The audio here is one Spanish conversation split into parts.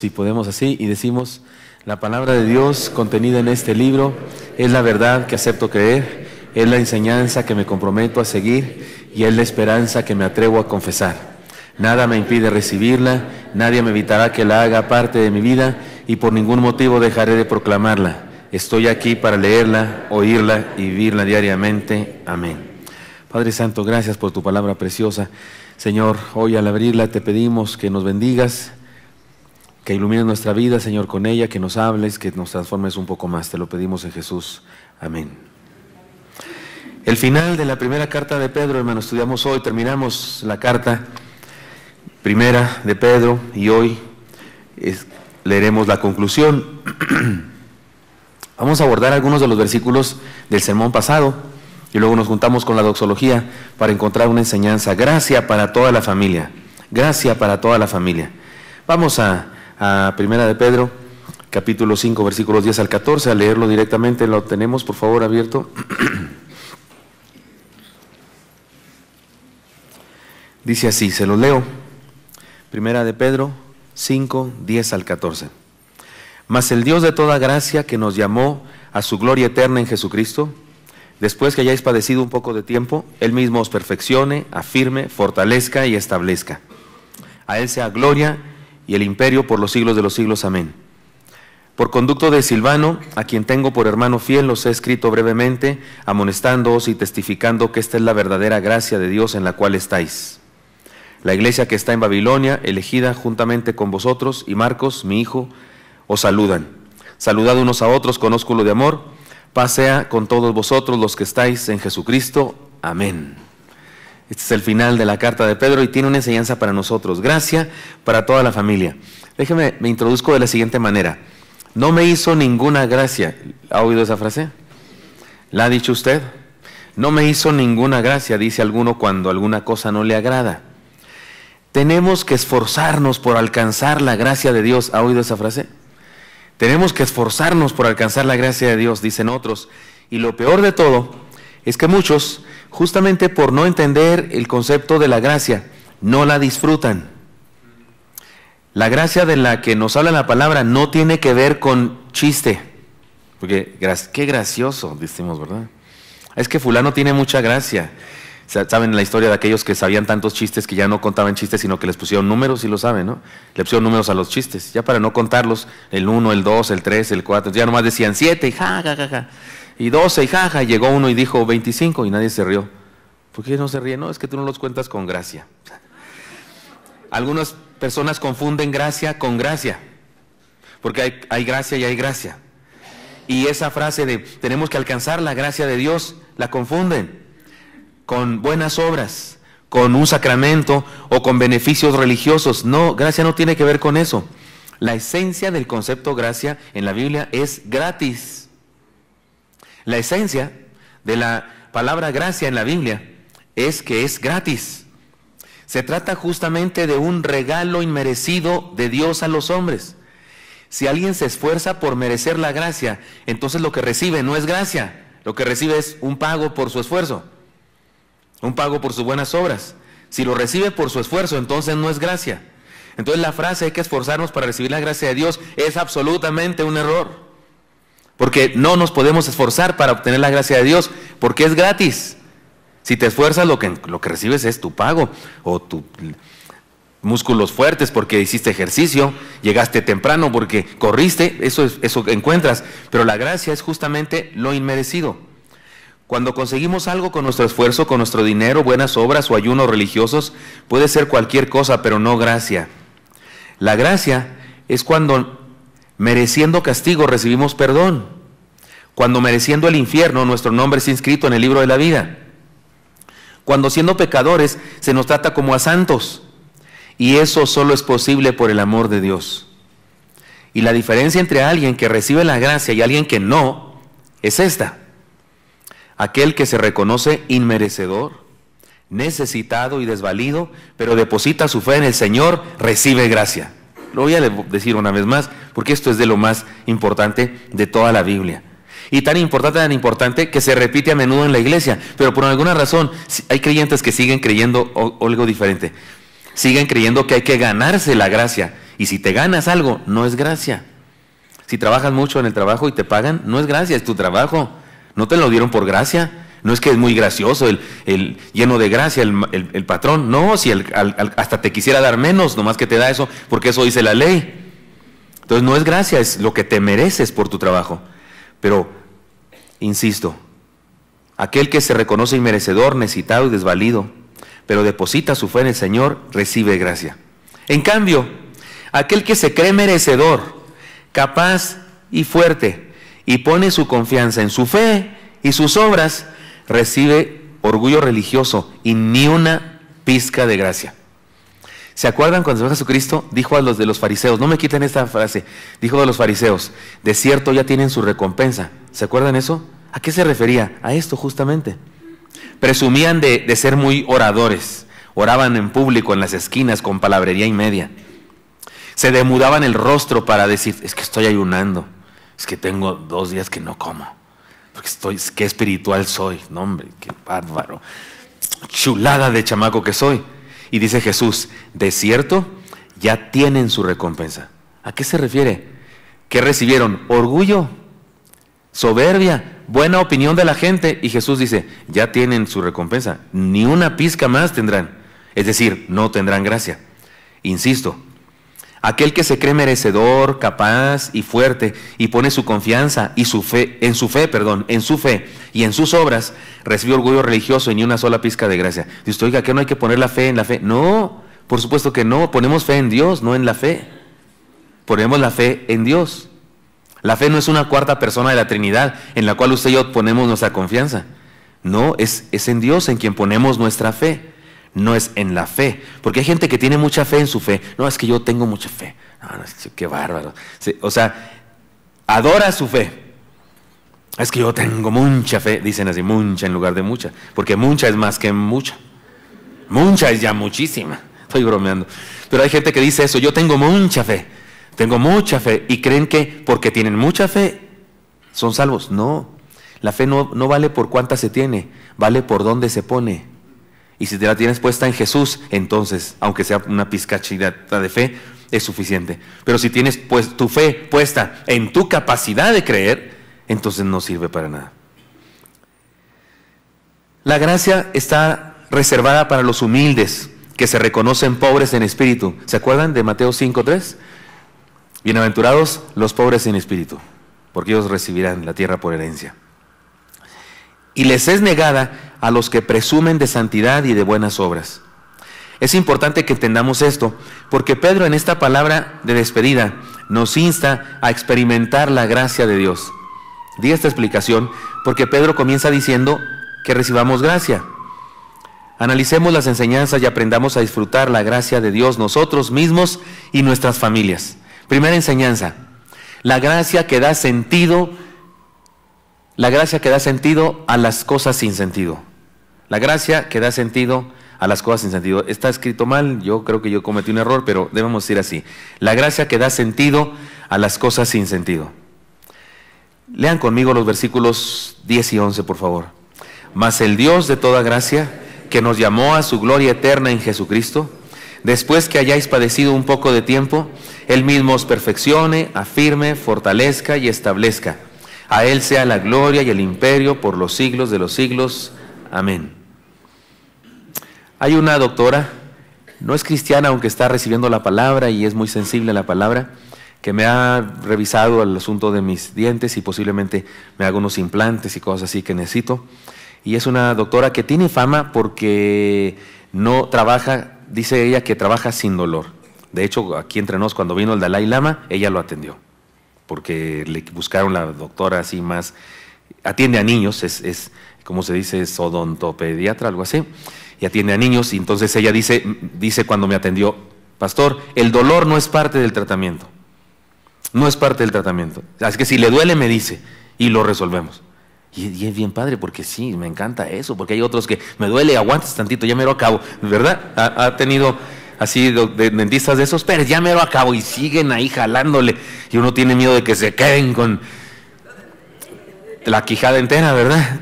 Si podemos así, y decimos: la palabra de Dios contenida en este libro es la verdad que acepto creer, es la enseñanza que me comprometo a seguir y es la esperanza que me atrevo a confesar. Nada me impide recibirla, nadie me evitará que la haga parte de mi vida y por ningún motivo dejaré de proclamarla. Estoy aquí para leerla, oírla y vivirla diariamente. Amén. Padre Santo, gracias por tu palabra preciosa. Señor, hoy al abrirla te pedimos que nos bendigas, que ilumines nuestra vida, Señor, con ella, que nos hables, que nos transformes un poco más. Te lo pedimos en Jesús. Amén. El final de la primera carta de Pedro, hermano, estudiamos hoy, terminamos la carta primera de Pedro y hoy leeremos la conclusión. Vamos a abordar algunos de los versículos del sermón pasado y luego nos juntamos con la doxología para encontrar una enseñanza. Gracia para toda la familia. Gracia para toda la familia. Vamos a Primera de Pedro, capítulo 5, versículos 10 al 14, a leerlo directamente. Lo tenemos, por favor, abierto. Dice así, se los leo. Primera de Pedro 5, 10 al 14. Mas el Dios de toda gracia, que nos llamó a su gloria eterna en Jesucristo, después que hayáis padecido un poco de tiempo, Él mismo os perfeccione, afirme, fortalezca y establezca. A Él sea gloria y el imperio por los siglos de los siglos. Amén. Por conducto de Silvano, a quien tengo por hermano fiel, os he escrito brevemente, amonestándoos y testificando que esta es la verdadera gracia de Dios en la cual estáis. La iglesia que está en Babilonia, elegida juntamente con vosotros, y Marcos, mi hijo, os saludan. Saludad unos a otros con ósculo de amor. Paz sea con todos vosotros los que estáis en Jesucristo. Amén. Este es el final de la carta de Pedro y tiene una enseñanza para nosotros. Gracia para toda la familia. Déjeme, me introduzco de la siguiente manera. No me hizo ninguna gracia. ¿Ha oído esa frase? ¿La ha dicho usted? No me hizo ninguna gracia, dice alguno cuando alguna cosa no le agrada. Tenemos que esforzarnos por alcanzar la gracia de Dios. ¿Ha oído esa frase? Tenemos que esforzarnos por alcanzar la gracia de Dios, dicen otros. Y lo peor de todo es que muchos, justamente por no entender el concepto de la gracia, no la disfrutan. La gracia de la que nos habla la palabra no tiene que ver con chiste. Porque qué gracioso, decimos, ¿verdad? Es que fulano tiene mucha gracia. ¿Saben la historia de aquellos que sabían tantos chistes que ya no contaban chistes, sino que les pusieron números? Sí lo saben, ¿no? Le pusieron números a los chistes, ya para no contarlos, el 1, el 2, el 3, el 4, ya nomás decían 7 y ja, ja, ja, ja, y 12 y ja, ja, y llegó uno y dijo 25 y nadie se rió. ¿Por qué no se ríe? No, es que tú no los cuentas con gracia. Algunas personas confunden gracia con gracia, porque hay gracia y hay gracia. Y esa frase de tenemos que alcanzar la gracia de Dios, la confunden con buenas obras, con un sacramento o con beneficios religiosos. No, gracia no tiene que ver con eso. La esencia del concepto gracia en la Biblia es gratis. La esencia de la palabra gracia en la Biblia es que es gratis. Se trata justamente de un regalo inmerecido de Dios a los hombres. Si alguien se esfuerza por merecer la gracia, entonces lo que recibe no es gracia, lo que recibe es un pago por su esfuerzo. Un pago por sus buenas obras. Si lo recibe por su esfuerzo, entonces no es gracia. Entonces la frase hay que esforzarnos para recibir la gracia de Dios es absolutamente un error. Porque no nos podemos esforzar para obtener la gracia de Dios, porque es gratis. Si te esfuerzas, lo que recibes es tu pago, o tus músculos fuertes porque hiciste ejercicio, llegaste temprano porque corriste, eso encuentras. Pero la gracia es justamente lo inmerecido. Cuando conseguimos algo con nuestro esfuerzo, con nuestro dinero, buenas obras o ayunos religiosos, puede ser cualquier cosa, pero no gracia. La gracia es cuando mereciendo castigo recibimos perdón. Cuando mereciendo el infierno nuestro nombre es inscrito en el libro de la vida. Cuando siendo pecadores se nos trata como a santos. Y eso solo es posible por el amor de Dios. Y la diferencia entre alguien que recibe la gracia y alguien que no es esta. Aquel que se reconoce inmerecedor, necesitado y desvalido, pero deposita su fe en el Señor, recibe gracia. Lo voy a decir una vez más, porque esto es de lo más importante de toda la Biblia. Y tan importante que se repite a menudo en la iglesia, pero por alguna razón hay creyentes que siguen creyendo algo diferente. Siguen creyendo que hay que ganarse la gracia Y si te ganas algo, no es gracia. Si trabajas mucho en el trabajo y te pagan, no es gracia, es tu trabajo. No te lo dieron por gracia. No es que es muy gracioso, el lleno de gracia, el patrón. No, si hasta te quisiera dar menos, nomás que te da eso, porque eso dice la ley. Entonces no es gracia, es lo que te mereces por tu trabajo. Pero, insisto, aquel que se reconoce inmerecedor, necesitado y desvalido, pero deposita su fe en el Señor, recibe gracia. En cambio, aquel que se cree merecedor, capaz y fuerte, y pone su confianza en su fe y sus obras, recibe orgullo religioso y ni una pizca de gracia. ¿Se acuerdan cuando Jesucristo dijo a los de los fariseos? No me quiten esta frase. Dijo a los fariseos, de cierto ya tienen su recompensa. ¿Se acuerdan eso? ¿A qué se refería? A esto justamente. Presumían de ser muy oradores. Oraban en público, en las esquinas, con palabrería y media. Se demudaban el rostro para decir, es que estoy ayunando. Es que tengo 2 días que no como. Porque qué espiritual soy. No, hombre, qué bárbaro. Chulada de chamaco que soy. Y dice Jesús, de cierto, ya tienen su recompensa. ¿A qué se refiere? ¿Qué recibieron? Orgullo, soberbia, buena opinión de la gente. Y Jesús dice, ya tienen su recompensa. Ni una pizca más tendrán. Es decir, no tendrán gracia. Insisto, aquel que se cree merecedor, capaz y fuerte y pone su confianza y en su fe y en sus obras, recibe orgullo religioso y ni una sola pizca de gracia. Dice, oiga, ¿qué no hay que poner la fe en la fe? No, por supuesto que no. Ponemos fe en Dios, no en la fe. Ponemos la fe en Dios. La fe no es una cuarta persona de la Trinidad en la cual usted y yo ponemos nuestra confianza. No, es en Dios en quien ponemos nuestra fe. No es en la fe, porque hay gente que tiene mucha fe en su fe. No, es que yo tengo mucha fe. No, qué bárbaro. O sea, adora su fe. Es que yo tengo mucha fe, dicen así, mucha en lugar de mucha, porque mucha es más que mucha. Mucha es ya muchísima. Estoy bromeando. Pero hay gente que dice eso, yo tengo mucha fe, y creen que porque tienen mucha fe son salvos. No, la fe no vale por cuánta se tiene, vale por dónde se pone. Y si te la tienes puesta en Jesús, entonces, aunque sea una pizcachita de fe, es suficiente. Pero si tienes tu fe puesta en tu capacidad de creer, entonces no sirve para nada. La gracia está reservada para los humildes, que se reconocen pobres en espíritu. ¿Se acuerdan de Mateo 5:3? Bienaventurados los pobres en espíritu, porque ellos recibirán la tierra por herencia. Y les es negada a los que presumen de santidad y de buenas obras. Es importante que entendamos esto, porque Pedro en esta palabra de despedida nos insta a experimentar la gracia de Dios. Di esta explicación, porque Pedro comienza diciendo que recibamos gracia. Analicemos las enseñanzas y aprendamos a disfrutar la gracia de Dios nosotros mismos y nuestras familias. Primera enseñanza, la gracia que da sentido a las cosas sin sentido. La gracia que da sentido a las cosas sin sentido. Está escrito mal, yo creo que yo cometí un error, pero debemos decir así. La gracia que da sentido a las cosas sin sentido. Lean conmigo los versículos 10 y 11, por favor. Mas el Dios de toda gracia, que nos llamó a su gloria eterna en Jesucristo, después que hayáis padecido un poco de tiempo, Él mismo os perfeccione, afirme, fortalezca y establezca. A Él sea la gloria y el imperio por los siglos de los siglos. Amén. Hay una doctora, no es cristiana, aunque está recibiendo la palabra y es muy sensible a la palabra, que me ha revisado el asunto de mis dientes y posiblemente me haga unos implantes y cosas así que necesito. Y es una doctora que tiene fama porque no trabaja, dice ella que trabaja sin dolor. De hecho, aquí entre nos, cuando vino el Dalai Lama, ella lo atendió, porque le buscaron la doctora así más, atiende a niños, es como se dice, es odontopediatra, algo así, y atiende a niños, y entonces ella dice cuando me atendió, pastor, el dolor no es parte del tratamiento, no es parte del tratamiento, así que si le duele me dice, y lo resolvemos. Y es bien padre, porque sí, me encanta eso, porque hay otros que me duele, aguantas tantito, ya me lo acabo, ¿verdad? Ha tenido así de dentistas de esos, pero ya me lo acabo, y siguen ahí jalándole, y uno tiene miedo de que se queden con la quijada entera, ¿verdad?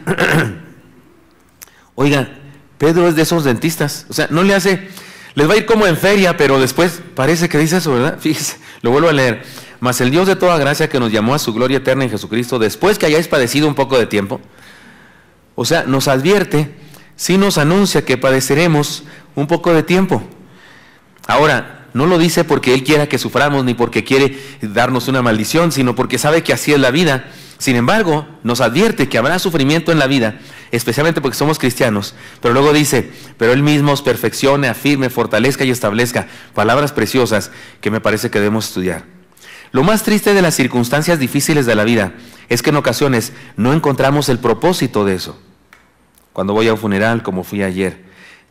Oiga, Pedro es de esos dentistas, o sea, no le hace, Les va a ir como en feria, pero después parece que dice eso, ¿verdad? Fíjese, lo vuelvo a leer. Mas el Dios de toda gracia que nos llamó a su gloria eterna en Jesucristo, después que hayáis padecido un poco de tiempo, o sea, nos advierte, sí nos anuncia que padeceremos un poco de tiempo. Ahora, no lo dice porque Él quiera que suframos, ni porque quiere darnos una maldición, sino porque sabe que así es la vida. Sin embargo, nos advierte que habrá sufrimiento en la vida, especialmente porque somos cristianos, pero luego dice, pero Él mismo os perfeccione, afirme, fortalezca y establezca. Palabras preciosas que me parece que debemos estudiar. Lo más triste de las circunstancias difíciles de la vida es que en ocasiones no encontramos el propósito de eso. Cuando voy a un funeral, como fui ayer,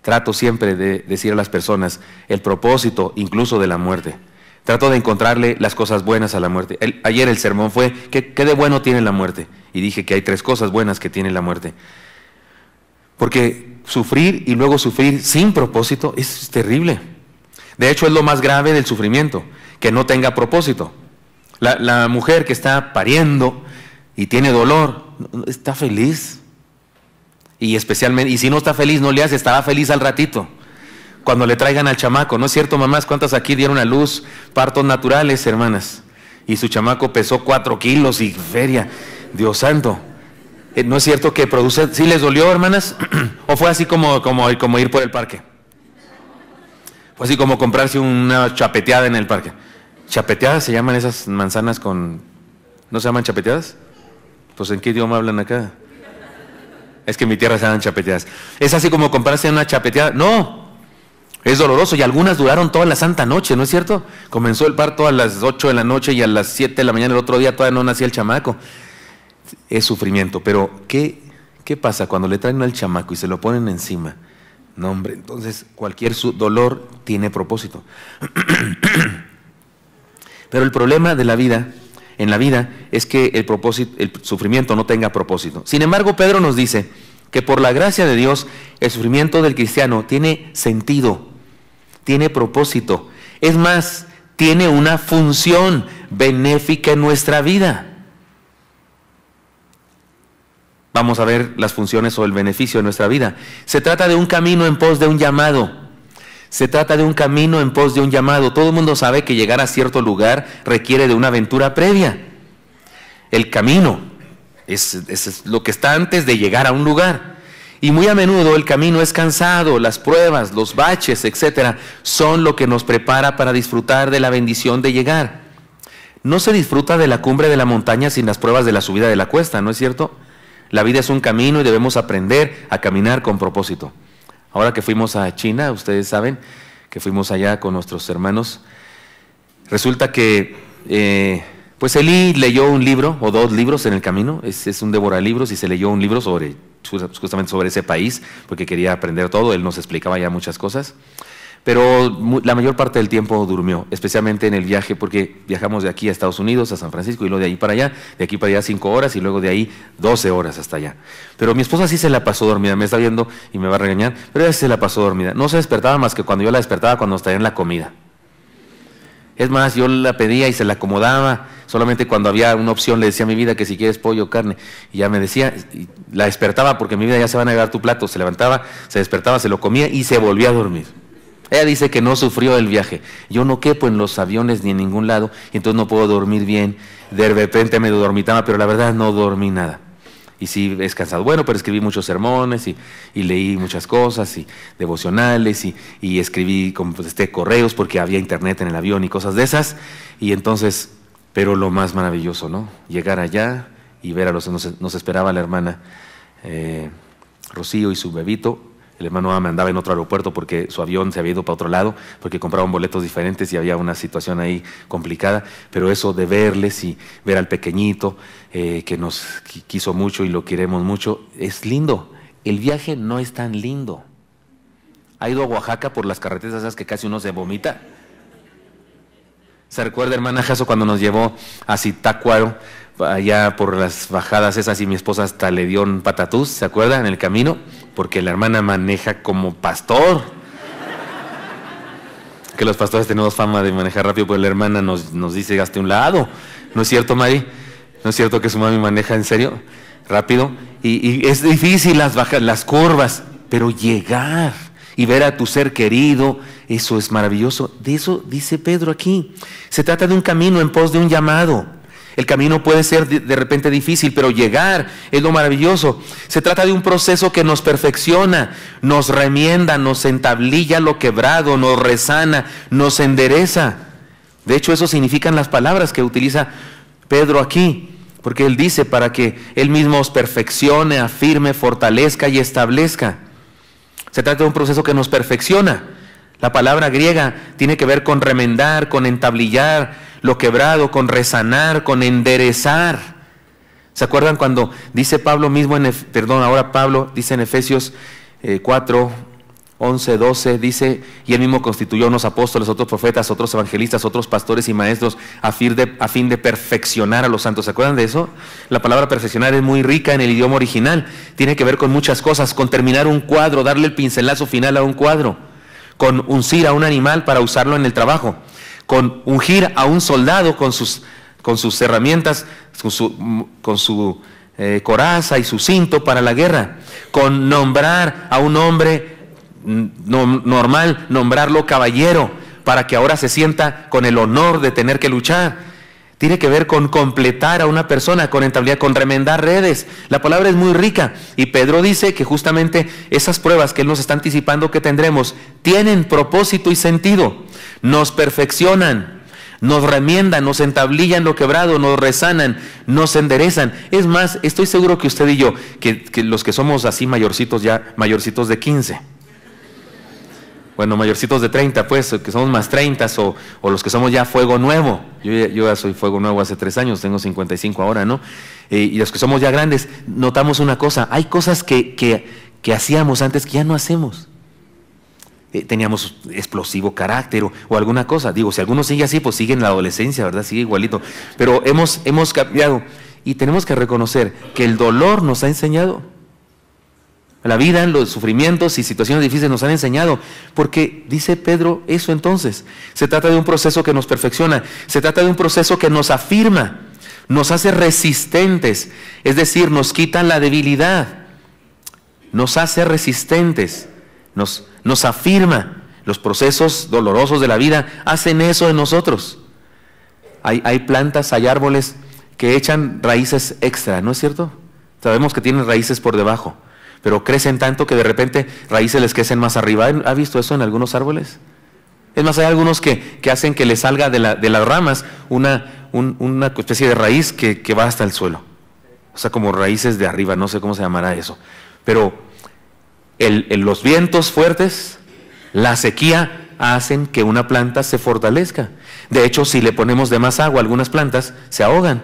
trato siempre de decir a las personas el propósito incluso de la muerte. Trato de encontrarle las cosas buenas a la muerte. Ayer el sermón fue, ¿qué de bueno tiene la muerte? Y dije que hay 3 cosas buenas que tiene la muerte. Porque sufrir y luego sufrir sin propósito es terrible. De hecho, es lo más grave del sufrimiento, que no tenga propósito. La mujer que está pariendo y tiene dolor, está feliz. Y especialmente, y si no está feliz, no le hace, estará feliz al ratito. Cuando le traigan al chamaco, ¿no es cierto, mamás? ¿Cuántas aquí dieron a luz partos naturales, hermanas? Y su chamaco pesó 4 kilos y feria, Dios santo. ¿No es cierto que produce? ¿Sí les dolió, hermanas? ¿O fue así como ir por el parque? Fue así como comprarse una chapeteada en el parque. ¿Chapeteadas se llaman esas manzanas con...? ¿No se llaman chapeteadas? Pues ¿en qué idioma hablan acá? Es que en mi tierra se llaman chapeteadas. ¿Es así como comprarse una chapeteada? No. Es doloroso y algunas duraron toda la santa noche, ¿no es cierto? Comenzó el parto a las 8 de la noche y a las 7 de la mañana el otro día todavía no nacía el chamaco. Es sufrimiento, pero ¿qué pasa cuando le traen al chamaco y se lo ponen encima? No, hombre, entonces cualquier dolor tiene propósito. Pero el problema de la vida, en la vida, es que el sufrimiento no tenga propósito. Sin embargo, Pedro nos dice que por la gracia de Dios, el sufrimiento del cristiano tiene sentido, tiene propósito. Es más, tiene una función benéfica en nuestra vida. Vamos a ver las funciones o el beneficio de nuestra vida. Se trata de un camino en pos de un llamado. Se trata de un camino en pos de un llamado. Todo el mundo sabe que llegar a cierto lugar requiere de una aventura previa. El camino es lo que está antes de llegar a un lugar. Y muy a menudo el camino es cansado, las pruebas, los baches, etcétera, son lo que nos prepara para disfrutar de la bendición de llegar. No se disfruta de la cumbre de la montaña sin las pruebas de la subida de la cuesta, ¿no es cierto? La vida es un camino y debemos aprender a caminar con propósito. Ahora que fuimos a China, ustedes saben que fuimos allá con nuestros hermanos, resulta que pues Eli leyó un libro o 2 libros en el camino, es un devoralibros y se leyó un libro justamente sobre ese país, porque quería aprender todo, él nos explicaba ya muchas cosas, pero la mayor parte del tiempo durmió, especialmente en el viaje, porque viajamos de aquí a Estados Unidos, a San Francisco, y luego de ahí para allá, de aquí para allá 5 horas, y luego de ahí 12 horas hasta allá. Pero mi esposa sí se la pasó dormida, me está viendo y me va a regañar, pero ella se la pasó dormida. No se despertaba más que cuando yo la despertaba, cuando nos traían la comida. Es más, yo la pedía y se la acomodaba, solamente cuando había una opción le decía a mi vida que si quieres pollo o carne, y ya me decía, y la despertaba porque mi vida ya se van a llevar tu plato, se levantaba, se despertaba, se lo comía y se volvía a dormir. Ella dice que no sufrió el viaje. Yo no quepo en los aviones ni en ningún lado, y entonces no puedo dormir bien. De repente me dormitaba, pero la verdad no dormí nada. Y sí, es cansado. Bueno, pero escribí muchos sermones y leí muchas cosas y devocionales y escribí correos porque había internet en el avión y cosas de esas. Y entonces, pero lo más maravilloso, ¿no? Llegar allá y ver a nos esperaba la hermana Rocío y su bebito. El hermano me andaba en otro aeropuerto porque su avión se había ido para otro lado, porque compraban boletos diferentes y había una situación ahí complicada. Pero eso de verles y ver al pequeñito que nos quiso mucho y lo queremos mucho, es lindo. El viaje no es tan lindo. ¿Ha ido a Oaxaca por las carreteras esas que casi uno se vomita? ¿Se recuerda, hermana Jaso, cuando nos llevó a Zitácuaro, allá por las bajadas esas, y mi esposa hasta le dio un patatús, ¿se acuerda? En el camino, porque la hermana maneja como pastor. Que los pastores tenemos fama de manejar rápido, pues la hermana nos dice hazte un lado. ¿No es cierto, Mari? ¿No es cierto que su mami maneja en serio? Rápido. Y es difícil las curvas, pero llegar. y ver a tu ser querido, eso es maravilloso. De eso dice Pedro aquí. Se trata de un camino en pos de un llamado. El camino puede ser de repente difícil, pero llegar es lo maravilloso. Se trata de un proceso que nos perfecciona, nos remienda, nos entablilla lo quebrado, nos resana, nos endereza. De hecho, eso significan las palabras que utiliza Pedro aquí, porque él dice para que él mismo os perfeccione, afirme, fortalezca y establezca. Se trata de un proceso que nos perfecciona. La palabra griega tiene que ver con remendar, con entablillar lo quebrado, con resanar, con enderezar. ¿Se acuerdan cuando dice Pablo mismo, ahora Pablo dice en Efesios 4, 11, 12, dice, y él mismo constituyó unos apóstoles, otros profetas, otros evangelistas, otros pastores y maestros a fin de perfeccionar a los santos? ¿Se acuerdan de eso? La palabra perfeccionar es muy rica en el idioma original, tiene que ver con muchas cosas, con terminar un cuadro, darle el pincelazo final a un cuadro, con uncir a un animal para usarlo en el trabajo, con ungir a un soldado con sus herramientas, con su coraza y su cinto para la guerra, con nombrar a un hombre normal, nombrarlo caballero, para que ahora se sienta con el honor de tener que luchar. Tiene que ver con completar a una persona, con entablillar, con remendar redes. La palabra es muy rica y Pedro dice que justamente esas pruebas que él nos está anticipando que tendremos tienen propósito y sentido. Nos perfeccionan, nos remiendan, nos entablillan lo quebrado, nos resanan, nos enderezan. Es más, estoy seguro que usted y yo, que los que somos así mayorcitos ya, mayorcitos de 15, bueno, mayorcitos de 30, pues, que somos más 30 o los que somos ya fuego nuevo. Yo ya soy fuego nuevo hace 3 años, tengo 55 ahora, ¿no? Y los que somos ya grandes, notamos una cosa, hay cosas que hacíamos antes que ya no hacemos. Teníamos explosivo carácter o alguna cosa. Digo, si alguno sigue así, pues sigue en la adolescencia, ¿verdad? Sigue igualito. Pero hemos cambiado y tenemos que reconocer que el dolor nos ha enseñado. La vida, los sufrimientos y situaciones difíciles nos han enseñado, porque dice Pedro eso entonces. Se trata de un proceso que nos perfecciona, se trata de un proceso que nos afirma, nos hace resistentes, es decir, nos quita la debilidad, nos hace resistentes, nos afirma. Los procesos dolorosos de la vida hacen eso en nosotros. Hay plantas, hay árboles que echan raíces extra, ¿no es cierto? Sabemos que tienen raíces por debajo, pero crecen tanto que de repente raíces les crecen más arriba. ¿Ha visto eso en algunos árboles? Es más, hay algunos que hacen que les salga de las ramas una especie de raíz que va hasta el suelo. O sea, como raíces de arriba, no sé cómo se llamará eso. Pero los vientos fuertes, la sequía, hacen que una planta se fortalezca. De hecho, si le ponemos de más agua a algunas plantas, se ahogan,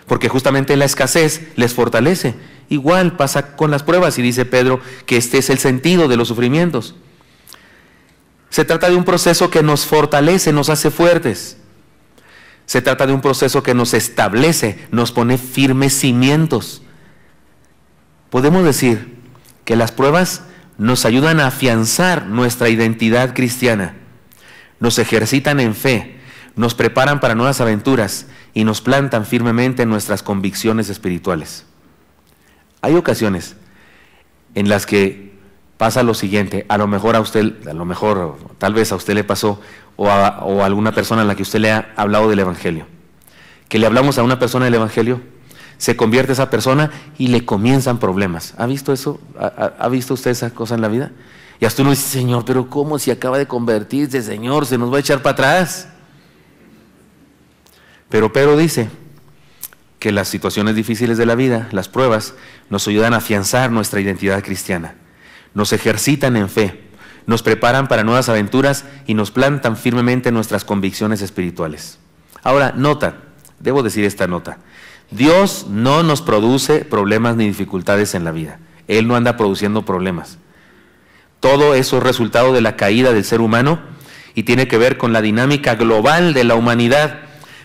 porque justamente la escasez les fortalece. Igual pasa con las pruebas y dice Pedro que este es el sentido de los sufrimientos. Se trata de un proceso que nos fortalece, nos hace fuertes. Se trata de un proceso que nos establece, nos pone firmes cimientos. Podemos decir que las pruebas nos ayudan a afianzar nuestra identidad cristiana, nos ejercitan en fe, nos preparan para nuevas aventuras y nos plantan firmemente en nuestras convicciones espirituales. Hay ocasiones en las que pasa lo siguiente, tal vez a usted le pasó, o a alguna persona a la que usted le ha hablado del Evangelio, que le hablamos a una persona del Evangelio, se convierte esa persona y le comienzan problemas. ¿Ha visto eso? ¿Ha visto usted esa cosa en la vida? Y hasta uno dice, Señor, pero ¿cómo si acaba de convertirse, Señor? Se nos va a echar para atrás. Pero Pedro dice que las situaciones difíciles de la vida, las pruebas, nos ayudan a afianzar nuestra identidad cristiana, nos ejercitan en fe, nos preparan para nuevas aventuras y nos plantan firmemente en nuestras convicciones espirituales. Ahora, debo decir esta nota. Dios no nos produce problemas ni dificultades en la vida. Él no anda produciendo problemas. Todo eso es resultado de la caída del ser humano y tiene que ver con la dinámica global de la humanidad.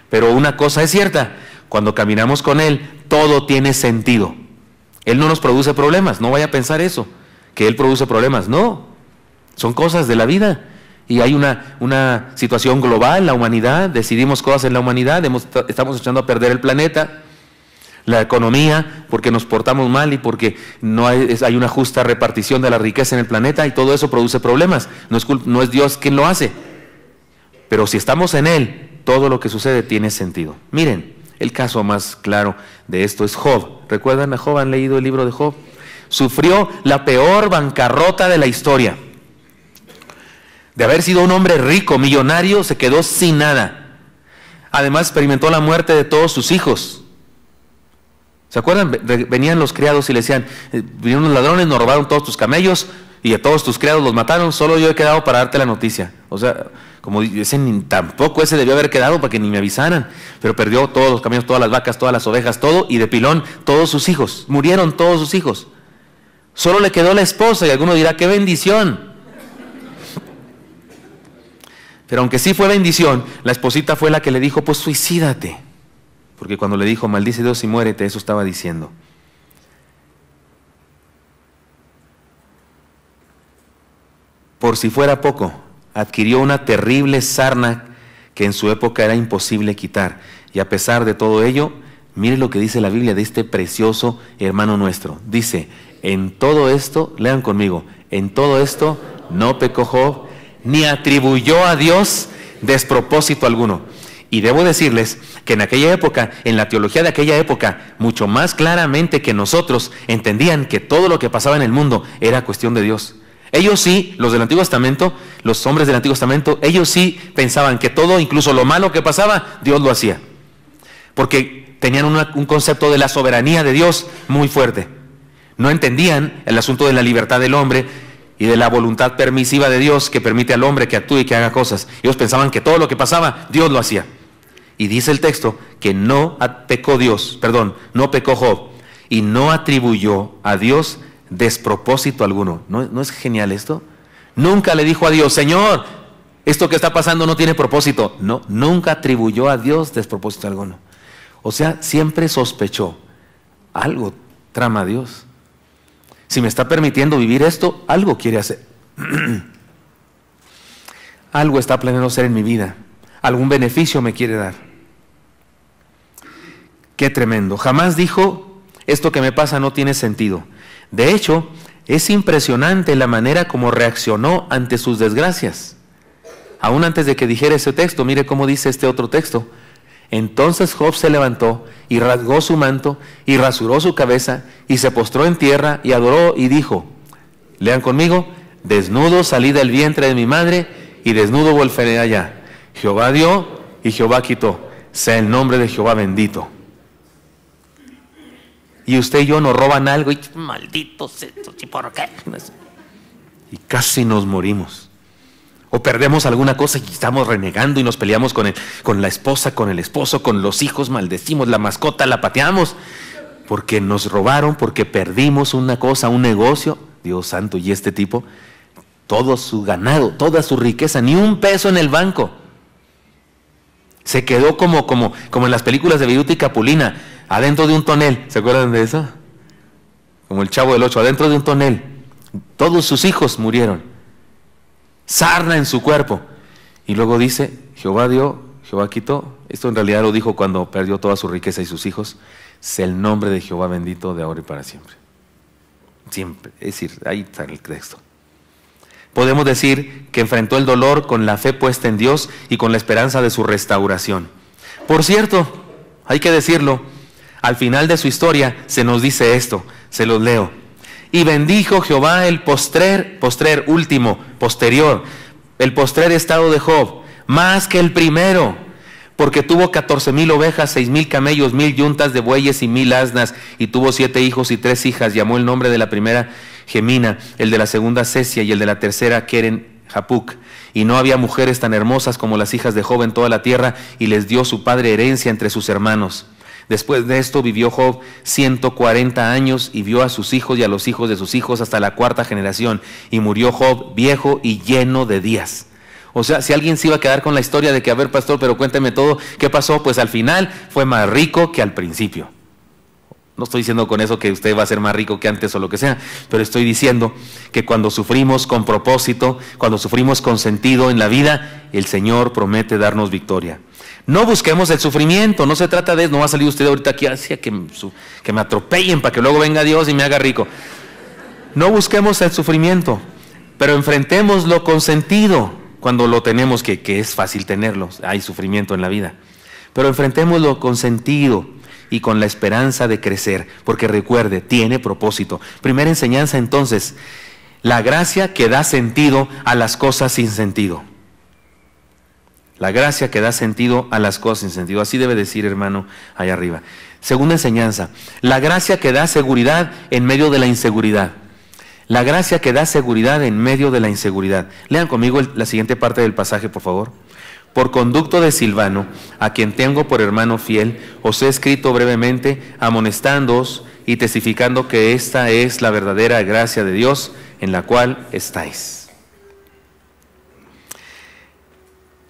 Pero una cosa es cierta, cuando caminamos con Él, todo tiene sentido. Él no nos produce problemas, no vaya a pensar eso, que Él produce problemas, no. Son cosas de la vida. Y hay una situación global, la humanidad, decidimos cosas en la humanidad, estamos echando a perder el planeta. La economía, porque nos portamos mal y porque no hay una justa repartición de la riqueza en el planeta, y todo eso produce problemas. No es Dios quien lo hace. Pero si estamos en Él, todo lo que sucede tiene sentido. Miren, el caso más claro de esto es Job. ¿Recuerdan a Job? ¿Han leído el libro de Job? Sufrió la peor bancarrota de la historia. De haber sido un hombre rico, millonario, se quedó sin nada. Además experimentó la muerte de todos sus hijos. ¿Se acuerdan? Venían los criados y le decían, vinieron los ladrones, nos robaron todos tus camellos y a todos tus criados los mataron, solo yo he quedado para darte la noticia. O sea, como tampoco ese debió haber quedado para que ni me avisaran, pero perdió todos los camellos, todas las vacas, todas las ovejas, todo, y de pilón todos sus hijos, murieron todos sus hijos. Solo le quedó la esposa, y alguno dirá, ¡qué bendición! Pero aunque sí fue bendición, la esposita fue la que le dijo, pues suicídate. Porque cuando le dijo, maldice Dios y muérete, eso estaba diciendo. Por si fuera poco, adquirió una terrible sarna que en su época era imposible quitar. Y a pesar de todo ello, mire lo que dice la Biblia de este precioso hermano nuestro. Dice, en todo esto, lean conmigo, en todo esto no pecó Job, ni atribuyó a Dios despropósito alguno. Y debo decirles que en aquella época, en la teología de aquella época, mucho más claramente que nosotros, entendían que todo lo que pasaba en el mundo era cuestión de Dios. Ellos sí, los del Antiguo Testamento, los hombres del Antiguo Testamento, ellos sí pensaban que todo, incluso lo malo que pasaba, Dios lo hacía. Porque tenían un concepto de la soberanía de Dios muy fuerte. No entendían el asunto de la libertad del hombre y de la voluntad permisiva de Dios que permite al hombre que actúe y que haga cosas. Ellos pensaban que todo lo que pasaba, Dios lo hacía. Y dice el texto que no pecó Job, y no atribuyó a Dios despropósito alguno. ¿No es genial esto? Nunca le dijo a Dios, Señor, esto que está pasando no tiene propósito. No, nunca atribuyó a Dios despropósito alguno. O sea, siempre sospechó, algo trama Dios. Si me está permitiendo vivir esto, algo quiere hacer. Algo está planeando hacer en mi vida. Algún beneficio me quiere dar. Qué tremendo. Jamás dijo, esto que me pasa no tiene sentido. De hecho, es impresionante la manera como reaccionó ante sus desgracias. Aún antes de que dijera ese texto, mire cómo dice este otro texto. Entonces Job se levantó y rasgó su manto y rasuró su cabeza y se postró en tierra y adoró y dijo, lean conmigo, desnudo salí del vientre de mi madre y desnudo volveré allá. Jehová dio y Jehová quitó. Sea el nombre de Jehová bendito. Y usted y yo nos roban algo y malditos estos, ¿y por qué? Y casi nos morimos. O perdemos alguna cosa y estamos renegando y nos peleamos con la esposa, con el esposo, con los hijos, maldecimos la mascota, la pateamos. Porque nos robaron, porque perdimos una cosa, un negocio. Dios santo, y este tipo, todo su ganado, toda su riqueza, ni un peso en el banco. Se quedó como en las películas de Viruta y Capulina, adentro de un tonel. ¿Se acuerdan de eso? Como el Chavo del Ocho, adentro de un tonel. Todos sus hijos murieron. Sarna en su cuerpo. Y luego dice, Jehová dio, Jehová quitó. Esto en realidad lo dijo cuando perdió toda su riqueza y sus hijos. Sea el nombre de Jehová bendito de ahora y para siempre. Siempre. Es decir, ahí está el texto. Podemos decir que enfrentó el dolor con la fe puesta en Dios y con la esperanza de su restauración. Por cierto, hay que decirlo, al final de su historia se nos dice esto, se los leo. Y bendijo Jehová el posterior estado de Job, más que el primero, porque tuvo 14,000 ovejas, 6,000 camellos, 1,000 yuntas de bueyes y 1,000 asnas, y tuvo 7 hijos y 3 hijas. Llamó el nombre de la primera Gemina, el de la segunda Cesia y el de la tercera Keren Japuc. Y no había mujeres tan hermosas como las hijas de Job en toda la tierra, y les dio su padre herencia entre sus hermanos. Después de esto vivió Job 140 años y vio a sus hijos y a los hijos de sus hijos hasta la 4ª generación. Y murió Job viejo y lleno de días. O sea, si alguien se iba a quedar con la historia de que, a ver, pastor, pero cuénteme todo, ¿qué pasó? Pues al final fue más rico que al principio. No estoy diciendo con eso que usted va a ser más rico que antes o lo que sea, pero estoy diciendo que cuando sufrimos con propósito, cuando sufrimos con sentido en la vida, el Señor promete darnos victoria. No busquemos el sufrimiento, no se trata de eso, no va a salir usted ahorita aquí hacia que me atropellen para que luego venga Dios y me haga rico. No busquemos el sufrimiento, pero enfrentémoslo con sentido cuando lo tenemos, que es fácil tenerlo, hay sufrimiento en la vida. Pero enfrentémoslo con sentido y con la esperanza de crecer, porque recuerde, tiene propósito. Primera enseñanza entonces, la gracia que da sentido a las cosas sin sentido. La gracia que da sentido a las cosas sin sentido. Así debe decir, hermano, allá arriba. Segunda enseñanza, la gracia que da seguridad en medio de la inseguridad. La gracia que da seguridad en medio de la inseguridad. Lean conmigo la siguiente parte del pasaje, por favor. Por conducto de Silvano, a quien tengo por hermano fiel, os he escrito brevemente, amonestándoos y testificando que esta es la verdadera gracia de Dios en la cual estáis.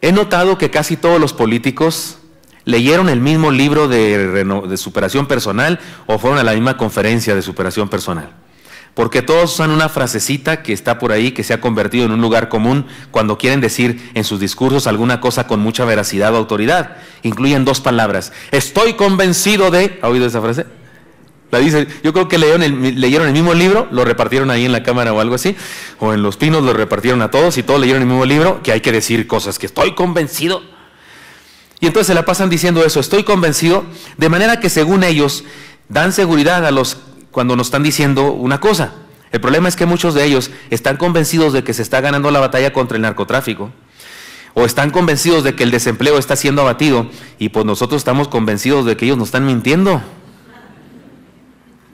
He notado que casi todos los políticos leyeron el mismo libro de superación personal o fueron a la misma conferencia de superación personal. Porque todos usan una frasecita que está por ahí, que se ha convertido en un lugar común cuando quieren decir en sus discursos alguna cosa con mucha veracidad o autoridad. Incluyen dos palabras. Estoy convencido de... ¿Ha oído esa frase? La dice, yo creo que leyeron el mismo libro, lo repartieron ahí en la cámara o algo así, o en Los Pinos lo repartieron a todos y todos leyeron el mismo libro, que hay que decir cosas, que estoy convencido. Y entonces se la pasan diciendo eso, estoy convencido, de manera que según ellos dan seguridad a los cuando nos están diciendo una cosa. El problema es que muchos de ellos están convencidos de que se está ganando la batalla contra el narcotráfico, o están convencidos de que el desempleo está siendo abatido, y pues nosotros estamos convencidos de que ellos nos están mintiendo.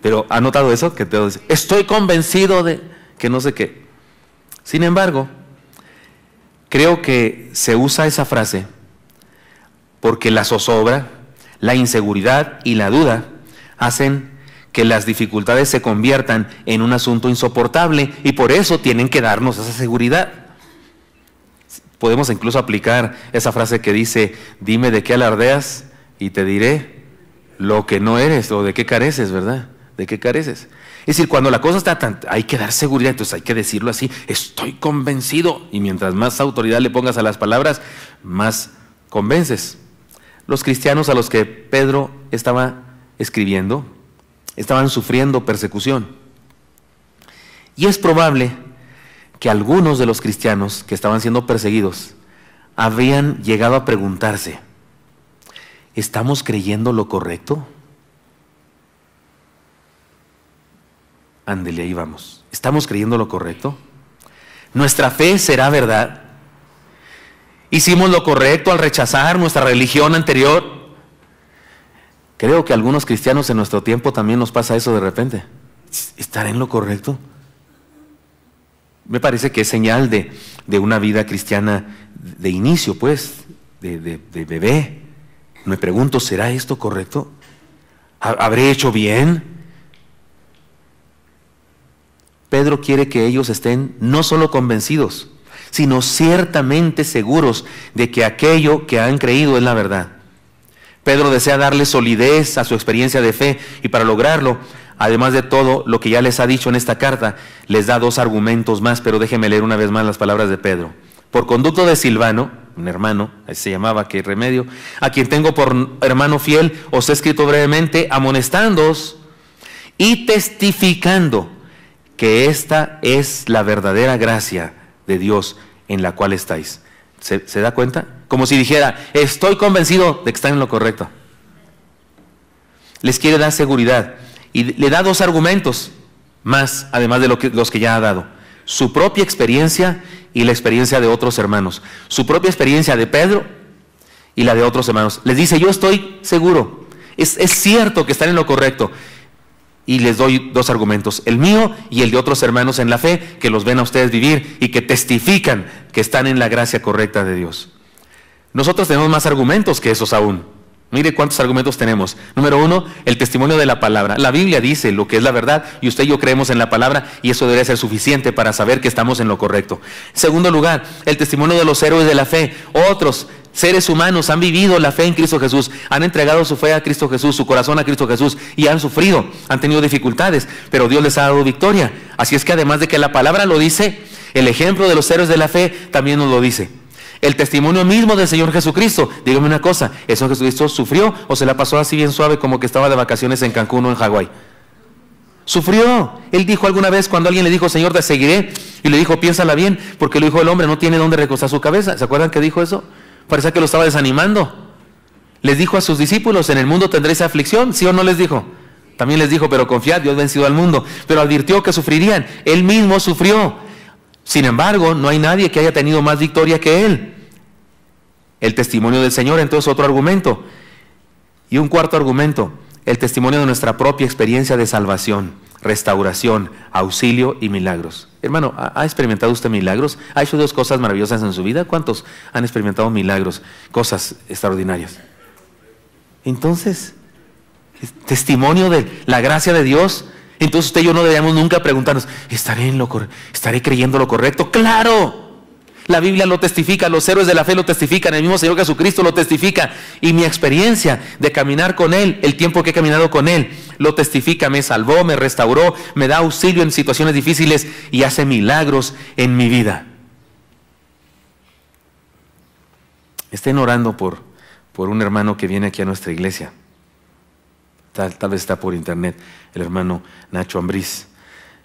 Pero ¿ha notado eso? Que te dice, estoy convencido de que no sé qué. Sin embargo, creo que se usa esa frase porque la zozobra, la inseguridad y la duda hacen que las dificultades se conviertan en un asunto insoportable y por eso tienen que darnos esa seguridad. Podemos incluso aplicar esa frase que dice, dime de qué alardeas y te diré lo que no eres o de qué careces, ¿verdad? ¿De qué careces? Es decir, cuando la cosa está tan... hay que dar seguridad, entonces hay que decirlo así, estoy convencido, y mientras más autoridad le pongas a las palabras, más convences. Los cristianos a los que Pedro estaba escribiendo estaban sufriendo persecución. Y es probable que algunos de los cristianos que estaban siendo perseguidos habían llegado a preguntarse, ¿estamos creyendo lo correcto? Ándele, ahí vamos. ¿Estamos creyendo lo correcto? ¿Nuestra fe será verdad? ¿Hicimos lo correcto al rechazar nuestra religión anterior? Creo que a algunos cristianos en nuestro tiempo también nos pasa eso de repente. ¿Estaré en lo correcto? Me parece que es señal de una vida cristiana de inicio, pues, de bebé. Me pregunto, ¿será esto correcto? ¿Habré hecho bien? Pedro quiere que ellos estén no solo convencidos, sino ciertamente seguros de que aquello que han creído es la verdad. Pedro desea darle solidez a su experiencia de fe y para lograrlo, además de todo lo que ya les ha dicho en esta carta, les da dos argumentos más, pero déjenme leer una vez más las palabras de Pedro. Por conducto de Silvano, un hermano, así se llamaba, qué remedio, a quien tengo por hermano fiel, os he escrito brevemente, amonestándoos y testificando que esta es la verdadera gracia de Dios en la cual estáis. ¿Se da cuenta? Como si dijera, estoy convencido de que están en lo correcto. Les quiere dar seguridad y le da dos argumentos más, además de los que ya ha dado. Su propia experiencia y la experiencia de otros hermanos. Su propia experiencia de Pedro y la de otros hermanos. Les dice, yo estoy seguro, es cierto que están en lo correcto. Y les doy dos argumentos, el mío y el de otros hermanos en la fe, que los ven a ustedes vivir y que testifican que están en la gracia correcta de Dios. Nosotros tenemos más argumentos que esos aún. Mire cuántos argumentos tenemos. Número uno, el testimonio de la palabra. La Biblia dice lo que es la verdad y usted y yo creemos en la palabra y eso debería ser suficiente para saber que estamos en lo correcto. En segundo lugar, el testimonio de los héroes de la fe. Otros seres humanos han vivido la fe en Cristo Jesús, han entregado su fe a Cristo Jesús, su corazón a Cristo Jesús, y han sufrido, han tenido dificultades, pero Dios les ha dado victoria. Así es que además de que la palabra lo dice, el ejemplo de los héroes de la fe también nos lo dice. El testimonio mismo del Señor Jesucristo. Dígame una cosa, ¿el Señor Jesucristo sufrió o se la pasó así bien suave como que estaba de vacaciones en Cancún o en Hawái? Sufrió. Él dijo alguna vez, cuando alguien le dijo, Señor, te seguiré, y le dijo, piénsala bien, porque el Hijo del Hombre no tiene dónde recostar su cabeza. ¿Se acuerdan que dijo eso? Parecía que lo estaba desanimando. Les dijo a sus discípulos, en el mundo tendréis aflicción, ¿sí o no les dijo? También les dijo, pero confiad, Dios ha vencido al mundo. Pero advirtió que sufrirían. Él mismo sufrió. Sin embargo, no hay nadie que haya tenido más victoria que Él. El testimonio del Señor, entonces, otro argumento. Y un cuarto argumento, el testimonio de nuestra propia experiencia de salvación, restauración, auxilio y milagros. Hermano, ¿ha experimentado usted milagros? ¿Ha hecho dos cosas maravillosas en su vida? ¿Cuántos han experimentado milagros, cosas extraordinarias? Entonces, testimonio de la gracia de Dios. Entonces usted y yo no deberíamos nunca preguntarnos, ¿estaré creyendo lo correcto? ¡Claro! La Biblia lo testifica, los héroes de la fe lo testifican, el mismo Señor Jesucristo lo testifica, y mi experiencia de caminar con Él, el tiempo que he caminado con Él, lo testifica, me salvó, me restauró, me da auxilio en situaciones difíciles y hace milagros en mi vida. Estén orando por un hermano que viene aquí a nuestra iglesia. Tal vez está por internet, el hermano Nacho Ambriz.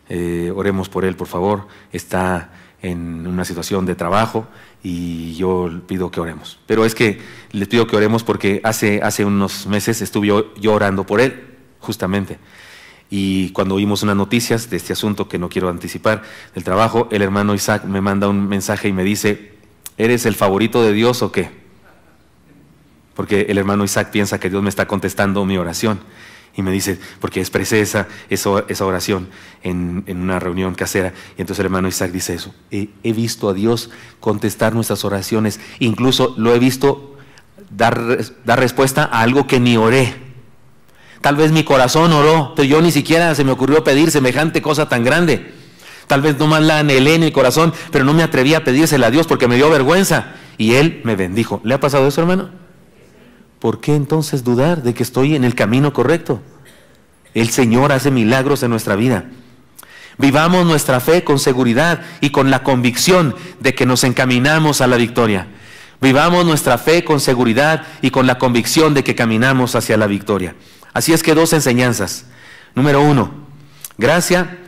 Oremos por él, por favor. Está en una situación de trabajo y yo pido que oremos. Pero es que les pido que oremos porque hace unos meses estuve yo orando por él, justamente. Y cuando oímos unas noticias de este asunto que no quiero anticipar, del trabajo, el hermano Isaac me manda un mensaje y me dice, ¿eres el favorito de Dios o qué? Porque el hermano Isaac piensa que Dios me está contestando mi oración. Y me dice, porque expresé esa oración en una reunión casera. Y entonces el hermano Isaac dice eso. He visto a Dios contestar nuestras oraciones. Incluso lo he visto dar respuesta a algo que ni oré. Tal vez mi corazón oró, pero yo ni siquiera se me ocurrió pedir semejante cosa tan grande. Tal vez nomás la anhelé en mi corazón, pero no me atreví a pedírsela a Dios porque me dio vergüenza. Y Él me bendijo. ¿Le ha pasado eso, hermano? ¿Por qué entonces dudar de que estoy en el camino correcto? El Señor hace milagros en nuestra vida. Vivamos nuestra fe con seguridad y con la convicción de que nos encaminamos a la victoria. Vivamos nuestra fe con seguridad y con la convicción de que caminamos hacia la victoria. Así es que dos enseñanzas. Número 1, gracia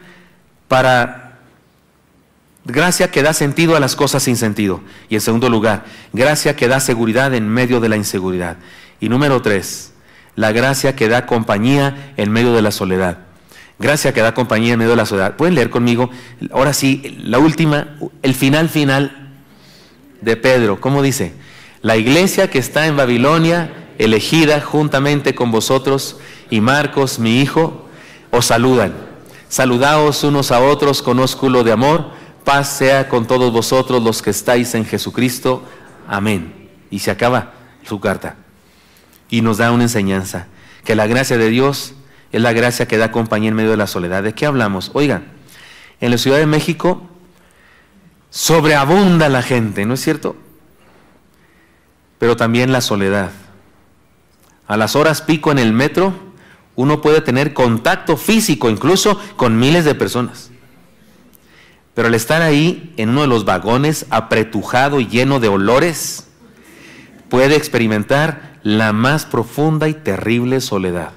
que da sentido a las cosas sin sentido. Y en segundo lugar, gracia que da seguridad en medio de la inseguridad. Y número 3, la gracia que da compañía en medio de la soledad. Gracia que da compañía en medio de la soledad. ¿Pueden leer conmigo? Ahora sí, la última, el final de Pedro. ¿Cómo dice? La iglesia que está en Babilonia, elegida juntamente con vosotros, y Marcos, mi hijo, os saludan. Saludaos unos a otros con ósculo de amor. Paz sea con todos vosotros los que estáis en Jesucristo. Amén. Y se acaba su carta. Y nos da una enseñanza, que la gracia de Dios es la gracia que da compañía en medio de la soledad. ¿De qué hablamos? Oigan, en la Ciudad de México sobreabunda la gente, ¿no es cierto? Pero también la soledad. A las horas pico en el metro, uno puede tener contacto físico incluso con miles de personas. Pero al estar ahí, en uno de los vagones, apretujado y lleno de olores, puede experimentar la más profunda y terrible soledad.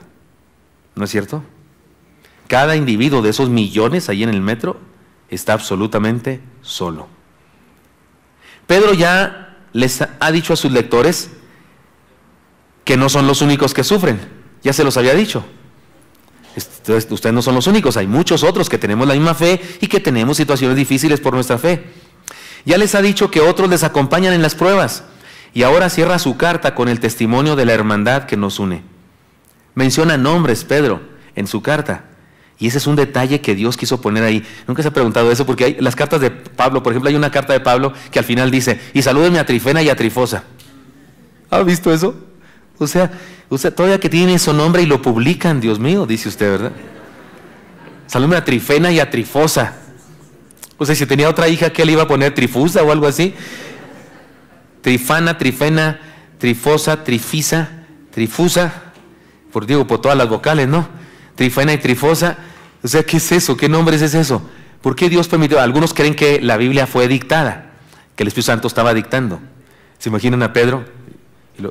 ¿No es cierto? Cada individuo de esos millones ahí en el metro está absolutamente solo. Pedro ya les ha dicho a sus lectores que no son los únicos que sufren. Ya se los había dicho. Entonces, ustedes no son los únicos, hay muchos otros que tenemos la misma fe y que tenemos situaciones difíciles por nuestra fe. Ya les ha dicho que otros les acompañan en las pruebas. Y ahora cierra su carta con el testimonio de la hermandad que nos une. Menciona nombres, Pedro, en su carta. Y ese es un detalle que Dios quiso poner ahí. Nunca se ha preguntado eso, porque hay las cartas de Pablo, por ejemplo, hay una carta de Pablo que al final dice, y salúdenme a Trifena y a Trifosa. ¿Ha visto eso? O sea, todavía que tiene su nombre y lo publican, Dios mío, dice usted, ¿verdad? Salúdenme a Trifena y a Trifosa. O sea, si tenía otra hija, ¿qué le iba a poner? ¿Trifusa o algo así? Trifana, trifena, trifosa, trifisa, trifusa, por todas las vocales, ¿no? Trifena y trifosa. O sea, ¿qué es eso? ¿Qué nombres es eso? ¿Por qué Dios permitió? Algunos creen que la Biblia fue dictada, que el Espíritu Santo estaba dictando. ¿Se imaginan a Pedro?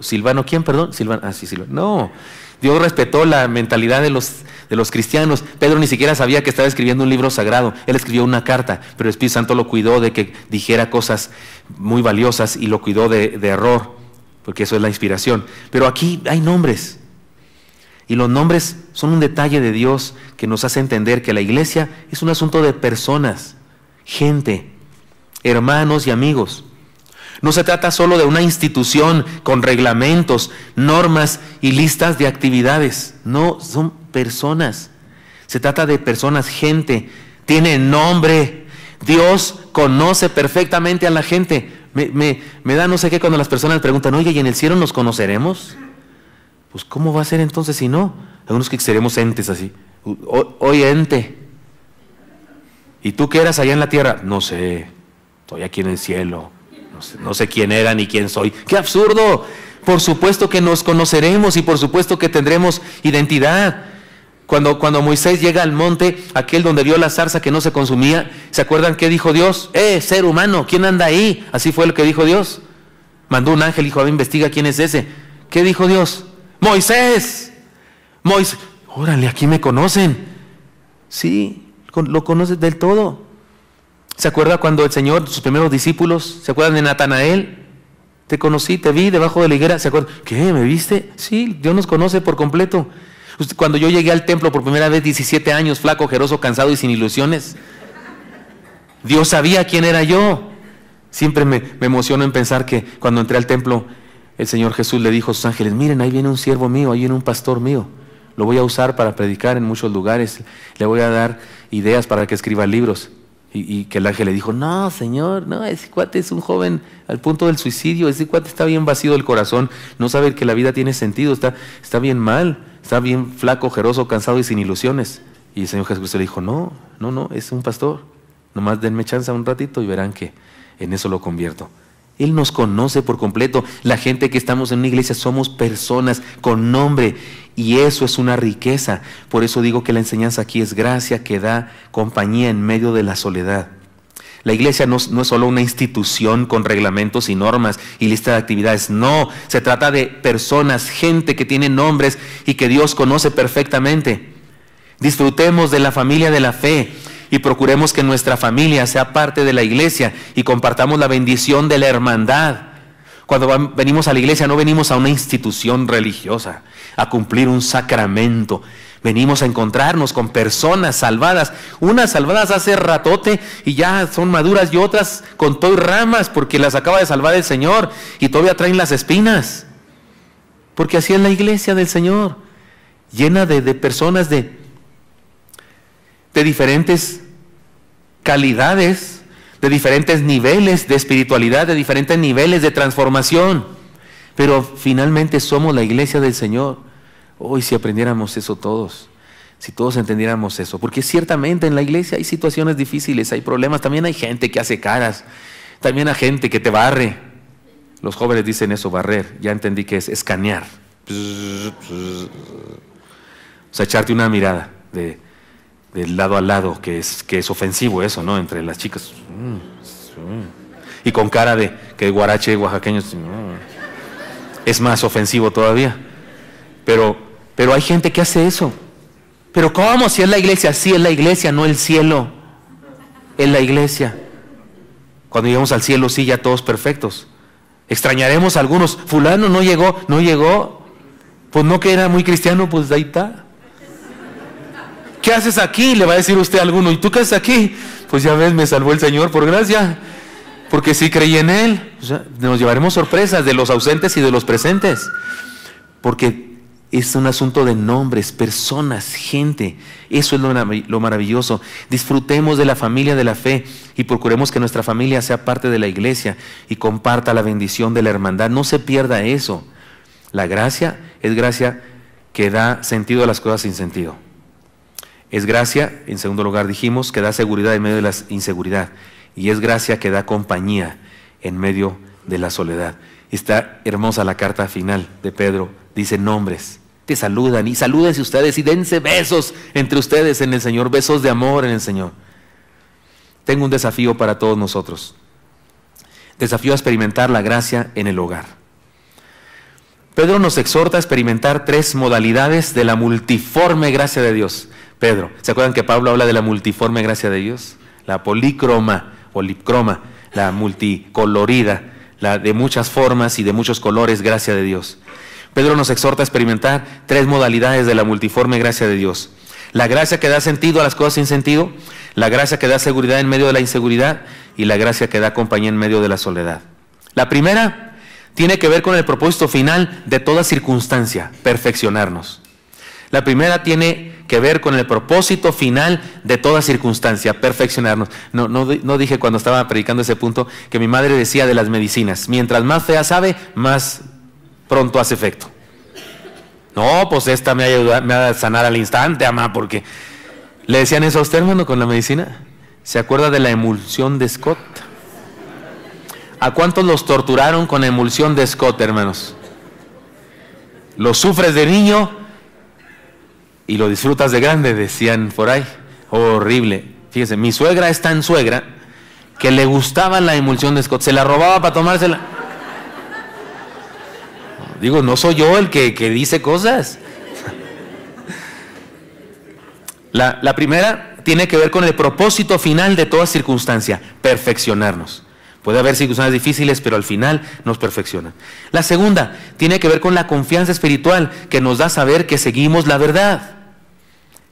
¿Silvano quién, perdón? Silvano, sí, Silvano. No, Dios respetó la mentalidad de los cristianos. Pedro ni siquiera sabía que estaba escribiendo un libro sagrado. Él escribió una carta, pero el Espíritu Santo lo cuidó de que dijera cosas muy valiosas y lo cuidó de error, porque eso es la inspiración. Pero aquí hay nombres. Y los nombres son un detalle de Dios que nos hace entender que la iglesia es un asunto de personas, gente, hermanos y amigos. No se trata solo de una institución con reglamentos, normas y listas de actividades. No, son personas. Se trata de personas, gente, tiene nombre. Dios conoce perfectamente a la gente. Me da no sé qué cuando las personas preguntan, oye, ¿y en el cielo nos conoceremos? Pues ¿cómo va a ser entonces si no? Algunos que seremos entes así. Oye, ente. ¿Y tú qué eras allá en la tierra? No sé, estoy aquí en el cielo. No sé quién era ni quién soy. ¡Qué absurdo! Por supuesto que nos conoceremos y por supuesto que tendremos identidad. Cuando Moisés llega al monte, aquel donde vio la zarza que no se consumía, ¿se acuerdan qué dijo Dios? Ser humano, ¿quién anda ahí? Así fue lo que dijo Dios. Mandó un ángel y dijo, investiga quién es ese. ¿Qué dijo Dios? Moisés. Órale, aquí me conocen. Sí, lo conoces del todo. ¿Se acuerda cuando el Señor, sus primeros discípulos, se acuerdan de Natanael? Te conocí, te vi debajo de la higuera. ¿Se acuerdan? ¿Qué? ¿Me viste? Sí, Dios nos conoce por completo. Cuando yo llegué al templo por primera vez, 17 años, flaco, ojeroso, cansado y sin ilusiones, Dios sabía quién era yo. Siempre me emociono en pensar que cuando entré al templo, el Señor Jesús le dijo a sus ángeles, miren, ahí viene un siervo mío, ahí viene un pastor mío. Lo voy a usar para predicar en muchos lugares. Le voy a dar ideas para que escriba libros. Y que el ángel le dijo, no, Señor, no, ese cuate es un joven al punto del suicidio, ese cuate está bien vacío del corazón, no sabe que la vida tiene sentido, está bien mal, está bien flaco, ojeroso, cansado y sin ilusiones. Y el Señor Jesús le dijo, no, es un pastor, nomás denme chance un ratito y verán que en eso lo convierto. Él nos conoce por completo. La gente que estamos en una iglesia somos personas con nombre y eso es una riqueza. Por eso digo que la enseñanza aquí es gracia que da compañía en medio de la soledad. La iglesia no es solo una institución con reglamentos y normas y lista de actividades. No, se trata de personas, gente que tiene nombres y que Dios conoce perfectamente. Disfrutemos de la familia de la fe y procuremos que nuestra familia sea parte de la iglesia y compartamos la bendición de la hermandad. Cuando venimos a la iglesia no venimos a una institución religiosa, a cumplir un sacramento. Venimos a encontrarnos con personas salvadas, unas salvadas hace ratote y ya son maduras y otras con todo y ramas porque las acaba de salvar el Señor y todavía traen las espinas. Porque así es la iglesia del Señor, llena de personas de diferentes calidades, de diferentes niveles de espiritualidad, de diferentes niveles de transformación. Pero finalmente somos la iglesia del Señor. Hoy si aprendiéramos eso todos, si todos entendiéramos eso, porque ciertamente en la iglesia hay situaciones difíciles, hay problemas, también hay gente que hace caras, también hay gente que te barre. Los jóvenes dicen eso, barrer, ya entendí que es escanear. O sea, echarte una mirada de lado a lado, que es ofensivo eso, ¿no? Entre las chicas. Y con cara de que guarache oaxaqueño es más ofensivo todavía. Pero hay gente que hace eso. ¿Pero cómo? Si es la iglesia. Sí, es la iglesia, no el cielo. Es la iglesia. Cuando lleguemos al cielo, sí, ya todos perfectos. Extrañaremos a algunos. Fulano no llegó. Pues no, que era muy cristiano, pues ahí está. ¿Qué haces aquí? Le va a decir usted a alguno. ¿Y tú qué haces aquí? Pues ya ves, me salvó el Señor por gracia, porque sí creí en Él. O sea, nos llevaremos sorpresas de los ausentes y de los presentes, porque es un asunto de nombres, personas, gente. Eso es lo maravilloso. Disfrutemos de la familia de la fe y procuremos que nuestra familia sea parte de la iglesia y comparta la bendición de la hermandad. No se pierda eso. La gracia es gracia que da sentido a las cosas sin sentido. Es gracia, en segundo lugar dijimos, que da seguridad en medio de la inseguridad. Y es gracia que da compañía en medio de la soledad. Está hermosa la carta final de Pedro. Dice nombres. Te saludan y salúdense ustedes y dense besos entre ustedes en el Señor. Besos de amor en el Señor. Tengo un desafío para todos nosotros. Desafío a experimentar la gracia en el hogar. Pedro nos exhorta a experimentar 3 modalidades de la multiforme gracia de Dios. Pedro, ¿se acuerdan que Pablo habla de la multiforme gracia de Dios? La polícroma, la multicolorida, la de muchas formas y de muchos colores gracia de Dios. Pedro nos exhorta a experimentar 3 modalidades de la multiforme gracia de Dios. La gracia que da sentido a las cosas sin sentido, la gracia que da seguridad en medio de la inseguridad y la gracia que da compañía en medio de la soledad. La primera tiene que ver con el propósito final de toda circunstancia, perfeccionarnos. La primera tiene que ver con el propósito final de toda circunstancia, perfeccionarnos. No dije cuando estaba predicando ese punto que mi madre decía de las medicinas, mientras más fea sabe, más pronto hace efecto. No, pues esta me va a sanar al instante, mamá, porque le decían eso a usted, hermano, con la medicina. ¿Se acuerda de la emulsión de Scott? ¿A cuántos los torturaron con emulsión de Scott, hermanos? Lo sufres de niño y lo disfrutas de grande, decían por ahí. Horrible. Fíjense, mi suegra es tan suegra que le gustaba la emulsión de Scott. Se la robaba para tomársela. Digo, no soy yo el que dice cosas. La primera tiene que ver con el propósito final de toda circunstancia, perfeccionarnos. Puede haber circunstancias difíciles, pero al final nos perfeccionan. La segunda tiene que ver con la confianza espiritual que nos da saber que seguimos la verdad.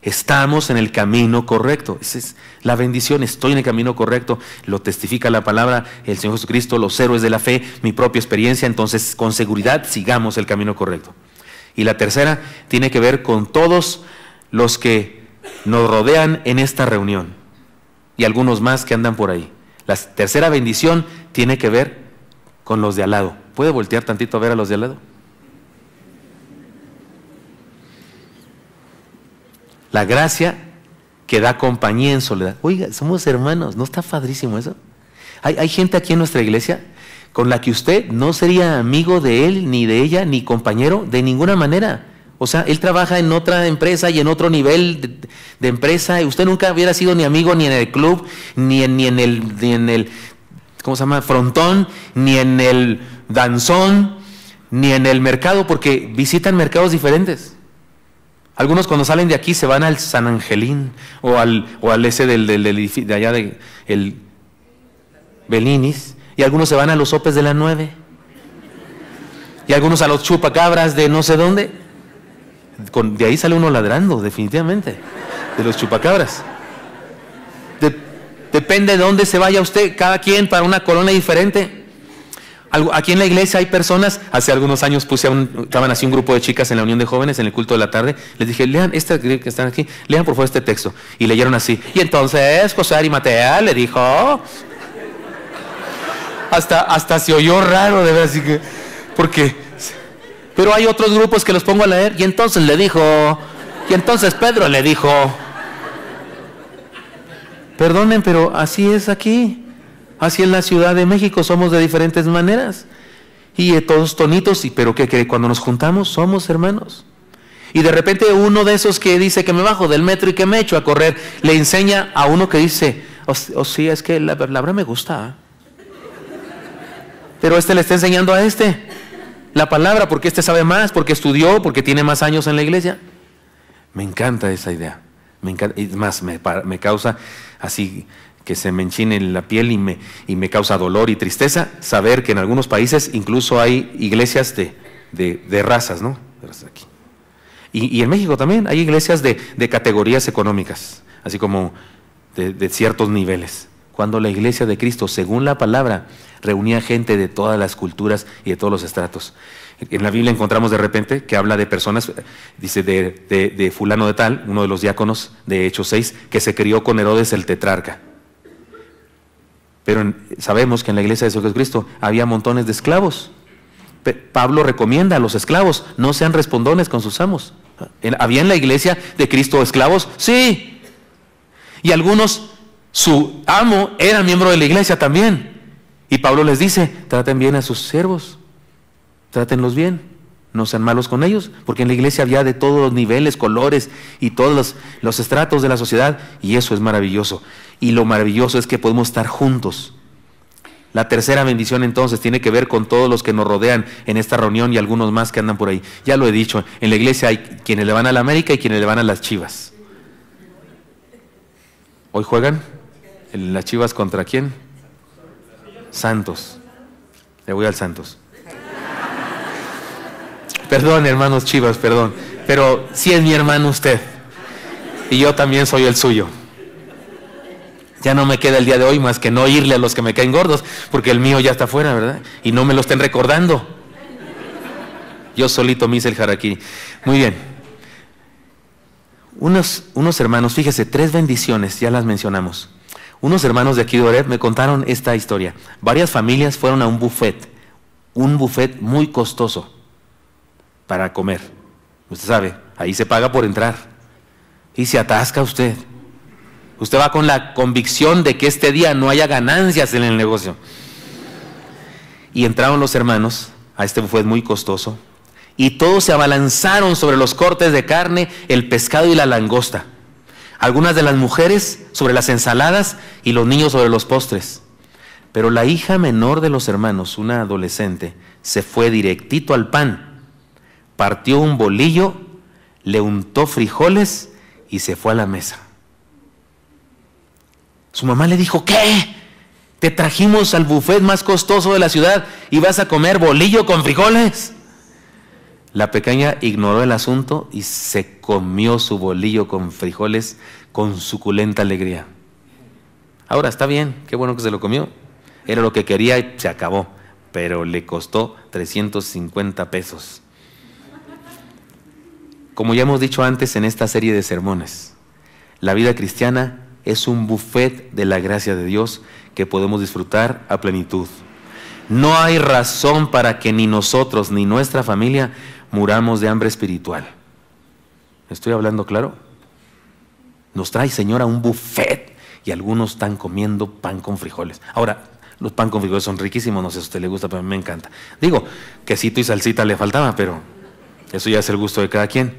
Estamos en el camino correcto. Esa es la bendición, estoy en el camino correcto. Lo testifica la palabra, el Señor Jesucristo, los héroes de la fe, mi propia experiencia. Entonces, con seguridad, sigamos el camino correcto. Y la tercera tiene que ver con todos los que nos rodean en esta reunión. Y algunos más que andan por ahí. La tercera bendición tiene que ver con los de al lado. ¿Puede voltear tantito a ver a los de al lado? La gracia que da compañía en soledad. Oiga, somos hermanos, ¿no está padrísimo eso? Hay gente aquí en nuestra iglesia con la que usted no sería amigo de él, ni de ella, ni compañero de ninguna manera. O sea, él trabaja en otra empresa y en otro nivel de empresa, y usted nunca hubiera sido ni amigo ni en el club, ni en el ¿cómo se llama? Frontón, ni en el danzón, ni en el mercado, porque visitan mercados diferentes. Algunos cuando salen de aquí se van al San Angelín o al ese del edificio de allá el Belinis, y algunos se van a los sopes de la 9, y algunos a los chupacabras de no sé dónde. De ahí sale uno ladrando, definitivamente, de los chupacabras. Depende de dónde se vaya usted, cada quien para una colonia diferente. Aquí en la iglesia hay personas, hace algunos años estaban así un grupo de chicas en la unión de jóvenes en el culto de la tarde, les dije, lean, que están aquí, lean por favor este texto, y leyeron así, y entonces José de Arimatea le dijo, hasta se oyó raro, de verdad, así que, porque... Pero hay otros grupos que los pongo a leer, y entonces le dijo, y entonces Pedro le dijo. Perdonen, pero así es aquí, así en la Ciudad de México, somos de diferentes maneras, y todos tonitos, pero que cuando nos juntamos somos hermanos. Y de repente uno de esos que dice que me bajo del metro y que me echo a correr, le enseña a uno que dice, sí, es que la palabra me gusta, pero le está enseñando a la palabra, porque sabe más, porque estudió, porque tiene más años en la iglesia. Me encanta esa idea, me encanta, y más me causa así que se me enchine la piel y me causa dolor y tristeza saber que en algunos países incluso hay iglesias de razas, ¿no? Aquí. Y en México también hay iglesias de categorías económicas, así como de ciertos niveles. Cuando la iglesia de Cristo, según la palabra, reunía gente de todas las culturas y de todos los estratos. En la Biblia encontramos de repente que habla de personas, dice de fulano de tal, uno de los diáconos de Hechos 6, que se crió con Herodes el tetrarca. Pero sabemos que en la iglesia de Jesucristo había montones de esclavos. Pablo recomienda a los esclavos, no sean respondones con sus amos. ¿Había en la iglesia de Cristo esclavos? Sí. Y algunos, su amo era miembro de la iglesia también. Y Pablo les dice, traten bien a sus siervos, trátenlos bien, no sean malos con ellos, porque en la iglesia había de todos los niveles, colores y todos los estratos de la sociedad, y eso es maravilloso. Y lo maravilloso es que podemos estar juntos. La tercera bendición entonces tiene que ver con todos los que nos rodean en esta reunión y algunos más que andan por ahí. Ya lo he dicho, en la iglesia hay quienes le van a la América y quienes le van a las Chivas. ¿Hoy juegan? ¿Las Chivas contra quién? Santos. Le voy al Santos. Perdón, hermanos Chivas, perdón. Pero sí es mi hermano usted. Y yo también soy el suyo. Ya no me queda el día de hoy más que no irle a los que me caen gordos, porque el mío ya está afuera, ¿verdad? Y no me lo estén recordando. Yo solito me hice el harakiri. Muy bien. Unos hermanos, fíjese, 3 bendiciones, ya las mencionamos. Unos hermanos de aquí de Oreb me contaron esta historia. Varias familias fueron a un buffet muy costoso para comer. Usted sabe, ahí se paga por entrar. Y se atasca usted. Usted va con la convicción de que este día no haya ganancias en el negocio. Y entraron los hermanos a este buffet muy costoso y todos se abalanzaron sobre los cortes de carne, el pescado y la langosta. Algunas de las mujeres sobre las ensaladas y los niños sobre los postres. Pero la hija menor de los hermanos, una adolescente, se fue directito al pan, partió un bolillo, le untó frijoles y se fue a la mesa. Su mamá le dijo, ¿qué? Te trajimos al buffet más costoso de la ciudad y vas a comer bolillo con frijoles. La pequeña ignoró el asunto y se comió su bolillo con frijoles con suculenta alegría. Ahora está bien, qué bueno que se lo comió. Era lo que quería y se acabó, pero le costó 350 pesos. Como ya hemos dicho antes en esta serie de sermones, la vida cristiana es un buffet de la gracia de Dios que podemos disfrutar a plenitud. No hay razón para que ni nosotros ni nuestra familia muramos de hambre espiritual. ¿Estoy hablando claro? Nos trae, Señor, a un buffet y algunos están comiendo pan con frijoles. Ahora, los pan con frijoles son riquísimos, no sé si a usted le gusta, pero a mí me encanta. Digo, quesito y salsita le faltaba, pero eso ya es el gusto de cada quien.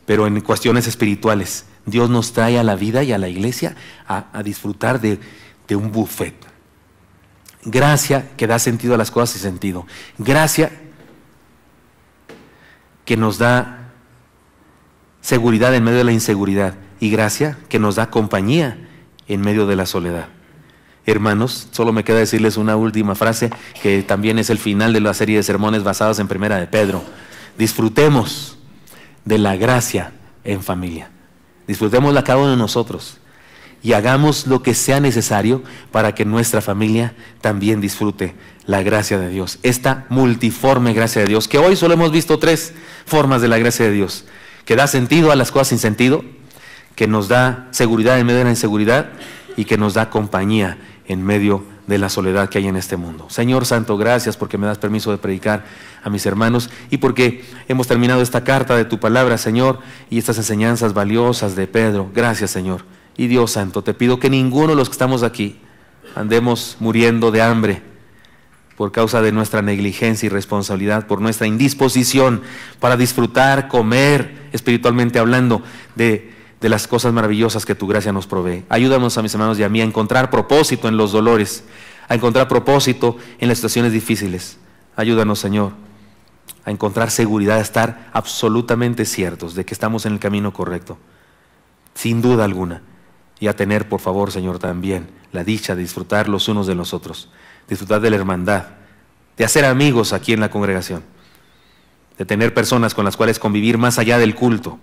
Pero en cuestiones espirituales, Dios nos trae a la vida y a la iglesia a disfrutar de un buffet. Gracia que da sentido a las cosas y sentido. Gracia que nos da seguridad en medio de la inseguridad. Y gracia que nos da compañía en medio de la soledad. Hermanos, solo me queda decirles una última frase que también es el final de la serie de sermones basados en Primera de Pedro. Disfrutemos de la gracia en familia. Disfrutémosla cada uno de nosotros y hagamos lo que sea necesario para que nuestra familia también disfrute la gracia de Dios. Esta multiforme gracia de Dios, que hoy solo hemos visto 3 formas de la gracia de Dios, que da sentido a las cosas sin sentido, que nos da seguridad en medio de la inseguridad y que nos da compañía en medio de la soledad que hay en este mundo. Señor Santo, gracias porque me das permiso de predicar a mis hermanos y porque hemos terminado esta carta de tu palabra, Señor, y estas enseñanzas valiosas de Pedro. Gracias, Señor. Y Dios Santo, te pido que ninguno de los que estamos aquí andemos muriendo de hambre por causa de nuestra negligencia y responsabilidad, por nuestra indisposición para disfrutar, comer, espiritualmente hablando, de las cosas maravillosas que tu gracia nos provee. Ayúdanos a mis hermanos y a mí a encontrar propósito en los dolores, a encontrar propósito en las situaciones difíciles. Ayúdanos, Señor, a encontrar seguridad, a estar absolutamente ciertos de que estamos en el camino correcto, sin duda alguna, y a tener, por favor, Señor, también la dicha de disfrutar los unos de los otros, disfrutar de la hermandad, de hacer amigos aquí en la congregación, de tener personas con las cuales convivir más allá del culto,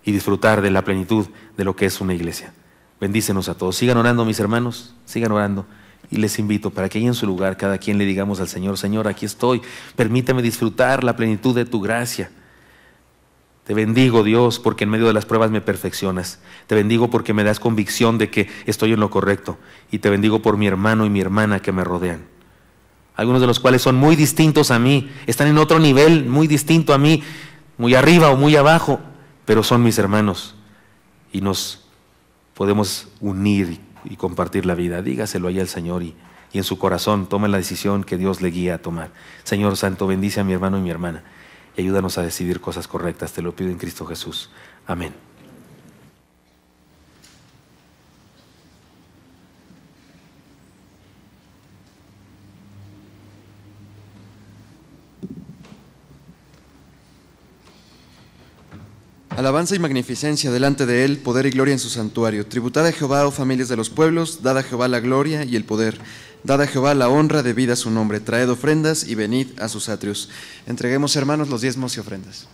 y disfrutar de la plenitud de lo que es una iglesia. Bendícenos a todos. Sigan orando, mis hermanos, sigan orando. Y les invito para que ahí en su lugar cada quien le digamos al Señor, Señor, aquí estoy, permíteme disfrutar la plenitud de tu gracia. Te bendigo, Dios, porque en medio de las pruebas me perfeccionas. Te bendigo porque me das convicción de que estoy en lo correcto. Y te bendigo por mi hermano y mi hermana que me rodean. Algunos de los cuales son muy distintos a mí, están en otro nivel muy distinto a mí, muy arriba o muy abajo, pero son mis hermanos y nos podemos unir y compartir la vida. Dígaselo ahí al Señor y y en su corazón tome la decisión que Dios le guía a tomar. Señor Santo, bendice a mi hermano y mi hermana y ayúdanos a decidir cosas correctas. Te lo pido en Cristo Jesús. Amén. Alabanza y magnificencia delante de él, poder y gloria en su santuario. Tributad a Jehová, oh familias de los pueblos, dad a Jehová la gloria y el poder. Dad a Jehová la honra debida a su nombre. Traed ofrendas y venid a sus atrios. Entreguemos, hermanos, los diezmos y ofrendas.